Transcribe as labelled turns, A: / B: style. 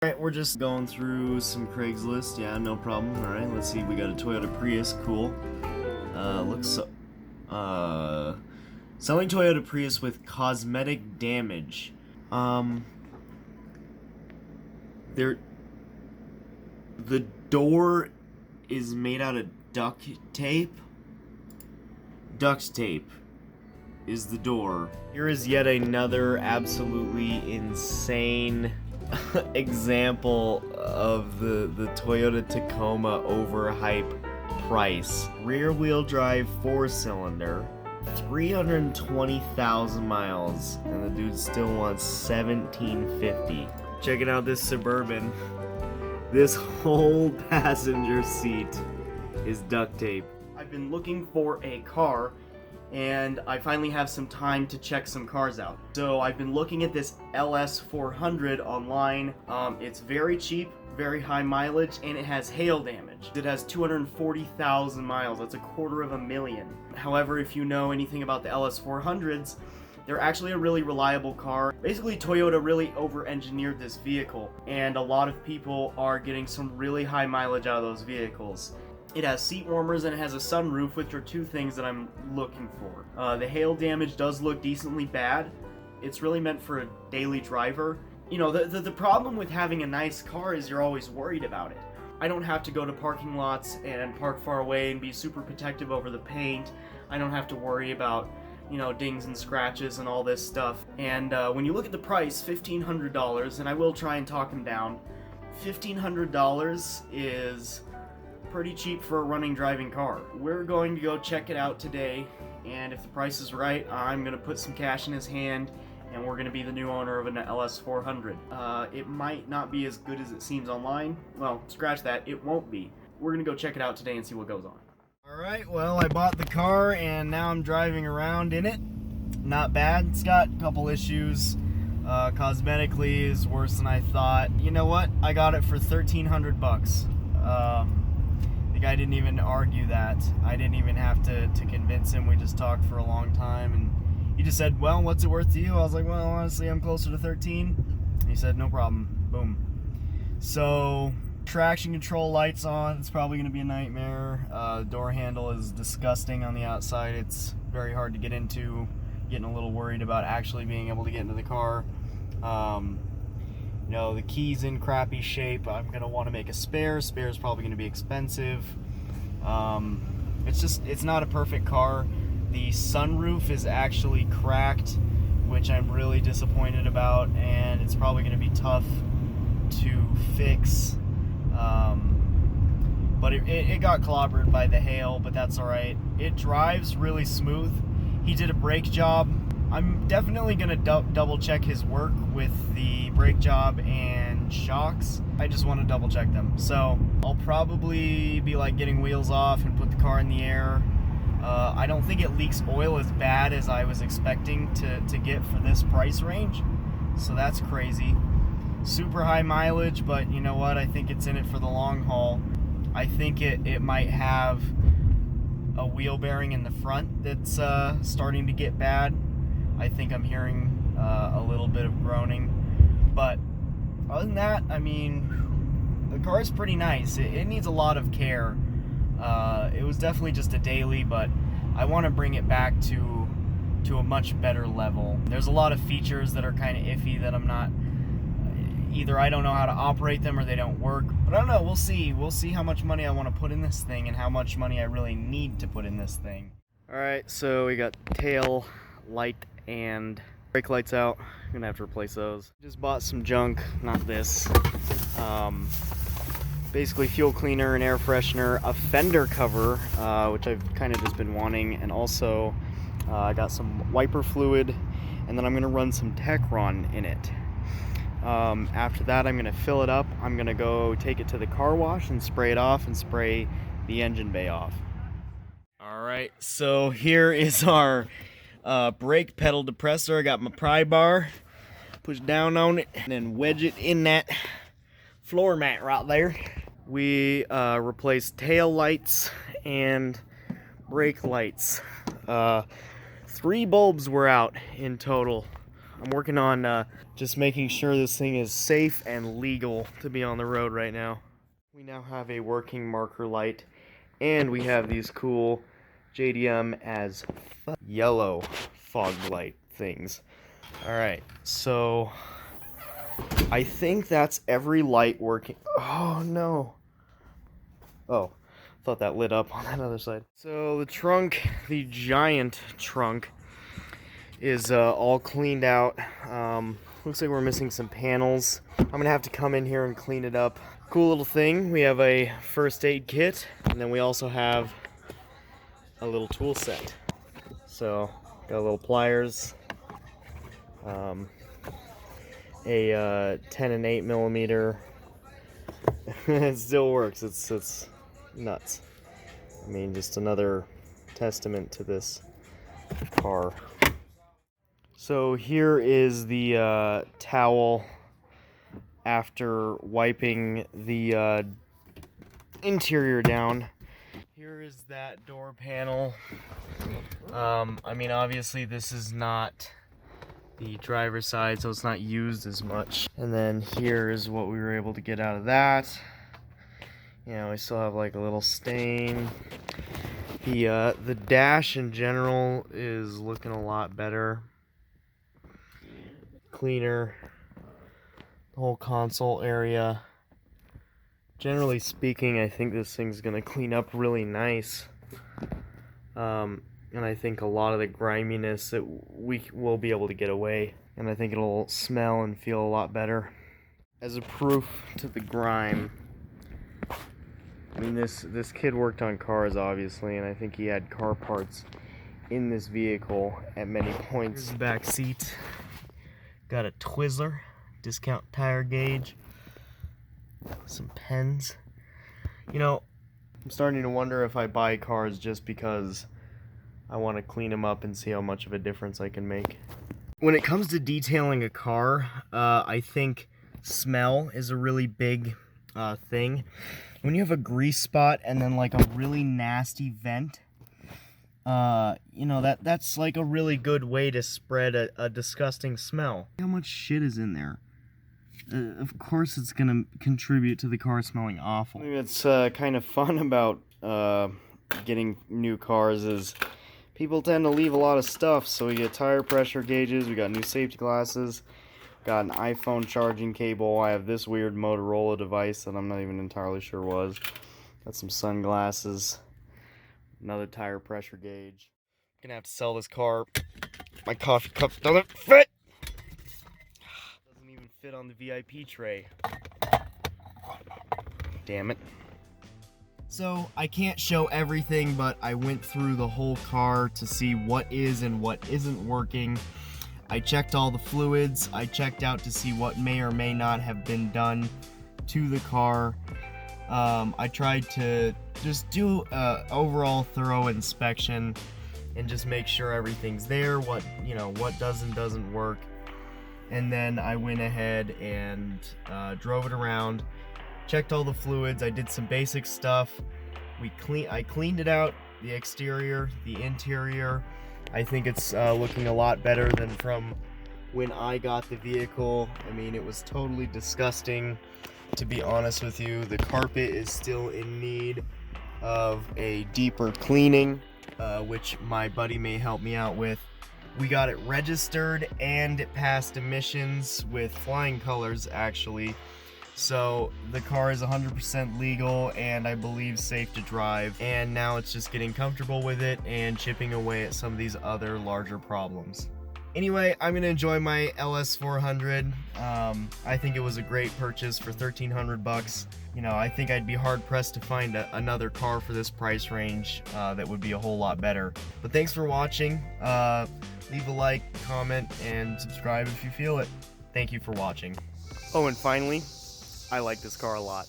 A: Alright, we're just going through some Craigslist. Yeah, no problem. Alright, let's see. We got a Toyota Prius. Cool. Looks so... Selling Toyota Prius with cosmetic damage. The door is made out of duct tape. Duct tape is the door. Here is yet another absolutely insane example of the Toyota Tacoma overhype price. Rear wheel drive 4-cylinder, 320,000 miles, and the dude still wants $1,750. Checking out this Suburban. This whole passenger seat is duct tape. I've been looking for a car, and I finally have some time to check some cars out. So I've been looking at this LS400 online. It's very cheap, very high mileage, and it has hail damage. It has 240,000 miles. That's 250,000. However, if you know anything about the LS400s, they're actually a really reliable car. Basically, Toyota really over-engineered this vehicle, and a lot of people are getting some really high mileage out of those vehicles. It has seat warmers and it has a sunroof, which are two things that I'm looking for. The hail damage does look decently bad. It's really meant for a daily driver. You know, the problem with having a nice car is you're always worried about it. I don't have to go to parking lots and park far away and be super protective over the paint. I don't have to worry about, you know, dings and scratches and all this stuff. And when you look at the price, $1,500, and I will try and talk them down, $1,500 is pretty cheap for a running driving car. We're going to go check it out today, and if the price is right, I'm going to put some cash in his hand, and we're going to be the new owner of an LS400. It might not be as good as it seems online. Well, scratch that, it won't be. We're going to go check it out today and see what goes on. Alright, well, I bought the car, and now I'm driving around in it. Not bad. It's got a couple issues. Cosmetically is worse than I thought. You know what? I got it for $1,300. The guy didn't even argue that. I didn't even have to convince him. We just talked for a long time, and he just said, well, what's it worth to you? I was like, well, honestly, I'm closer to 13. He said, no problem. Boom. So, traction control lights on. It's probably going to be a nightmare. Door handle is disgusting on the outside. It's very hard to get into. Getting a little worried about actually being able to get into the car. You know, the key's in crappy shape. I'm going to want to make a spare. Spare's probably going to be expensive. It's not a perfect car. The sunroof is actually cracked, which I'm really disappointed about, and it's probably going to be tough to fix. But it got clobbered by the hail, but that's alright. It drives really smooth. He did a brake job. I'm definitely going to double check his work with the brake job and shocks. I just want to double check them. So I'll probably be like getting wheels off and put the car in the air. I don't think it leaks oil as bad as I was expecting to get for this price range. So that's crazy. Super high mileage, but you know what? I think it's in it for the long haul. I think it might have a wheel bearing in the front that's starting to get bad. I think I'm hearing a little bit of groaning. But other than that, I mean, the car is pretty nice. It needs a lot of care. It was definitely just a daily, but I want to bring it back to a much better level. There's a lot of features that are kind of iffy that I'm not... Either I don't know how to operate them or they don't work. But I don't know, we'll see. We'll see how much money I want to put in this thing and how much money I really need to put in this thing. Alright, so we got tail light and brake lights out. I'm gonna have to replace those. Just bought some junk, not this. Basically fuel cleaner, an air freshener, a fender cover, which I've kind of just been wanting, and also I got some wiper fluid, and then I'm gonna run some Techron in it. After that, I'm gonna fill it up. I'm gonna go take it to the car wash and spray it off and spray the engine bay off. Alright, so here is our brake pedal depressor. I got my pry bar, push down on it, and then wedge it in that floor mat right there. We replaced tail lights and brake lights. 3 bulbs were out in total. I'm working on just making sure this thing is safe and legal to be on the road right now. We now have a working marker light, and we have these cool JDM as yellow fog light things. Alright, so I think that's every light working. Oh no. Oh, thought that lit up on that other side. So the trunk, the giant trunk, is all cleaned out. Looks like we're missing some panels. I'm gonna have to come in here and clean it up. Cool little thing. We have a first aid kit, and then we also have a little tool set. So got little pliers, a 10 and 8 millimeter. It still works. It's nuts. I mean, just another testament to this car. So here is the towel after wiping the interior down. Here is that door panel. I mean, obviously this is not the driver's side, so it's not used as much. And then here is what we were able to get out of that. You know, we still have like a little stain. The dash in general is looking a lot better. Cleaner. The whole console area. Generally speaking, I think this thing's gonna clean up really nice. And I think a lot of the griminess that we will be able to get away. And I think it'll smell and feel a lot better. As a proof to the grime, I mean, this kid worked on cars, obviously, and I think he had car parts in this vehicle at many points. Here's the back seat. Got a Twizzler, discount tire gauge, some pens. You know, I'm starting to wonder if I buy cars just because I want to clean them up and see how much of a difference I can make. When it comes to detailing a car, I think smell is a really big thing. When you have a grease spot and then like a really nasty vent, you know, that's like a really good way to spread a disgusting smell. How much shit is in there? Of course it's gonna contribute to the car smelling awful. I think that's kind of fun about getting new cars is people tend to leave a lot of stuff. So we get tire pressure gauges, we got new safety glasses, got an iPhone charging cable, I have this weird Motorola device that I'm not even entirely sure was. Got some sunglasses, another tire pressure gauge. Gonna have to sell this car. My coffee cup doesn't fit! Doesn't even fit on the VIP tray. Damn it. So, I can't show everything, but I went through the whole car to see what is and what isn't working. I checked all the fluids. I checked out to see what may or may not have been done to the car. I tried to just do an overall thorough inspection and just make sure everything's there, what does and doesn't work. And then I went ahead and drove it around, checked all the fluids. I did some basic stuff. I cleaned it out, the exterior, the interior. I think it's looking a lot better than from when I got the vehicle. I mean, it was totally disgusting, to be honest with you. The carpet is still in need of a deeper cleaning, which my buddy may help me out with. We got it registered and it passed emissions with flying colors, actually. So the car is 100% legal and I believe safe to drive. And now it's just getting comfortable with it and chipping away at some of these other larger problems. Anyway, I'm gonna enjoy my LS400. I think it was a great purchase for $1,300. You know, I think I'd be hard pressed to find another car for this price range that would be a whole lot better. But thanks for watching. Leave a like, comment, and subscribe if you feel it. Thank you for watching. Oh, and finally, I like this car a lot.